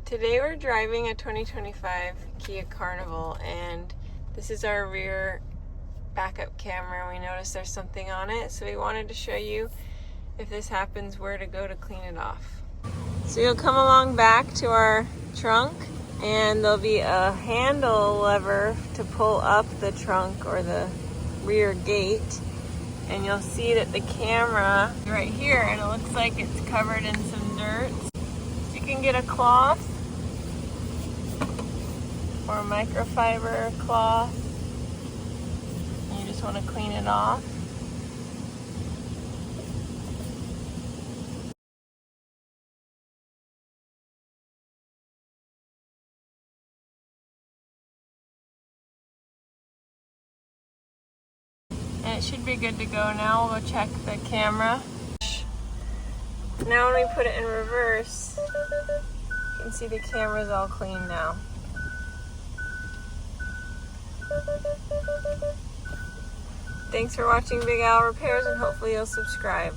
Today we're driving a 2025 Kia Carnival, and this is our rear backup camera. We noticed there's something on it, so we wanted to show you, if this happens, where to go to clean it off. So you'll come along back to our trunk, and there'll be a handle lever to pull up the trunk or the rear gate, and you'll see that the camera is right here, and it looks like it's covered in some dirt. So you can get a cloth or a microfiber cloth, and you just want to clean it off. And it should be good to go now. We'll go check the camera. Now when we put it in reverse, you can see the camera's all clean now. Thanks for watching Big Al Repairs, and hopefully you'll subscribe.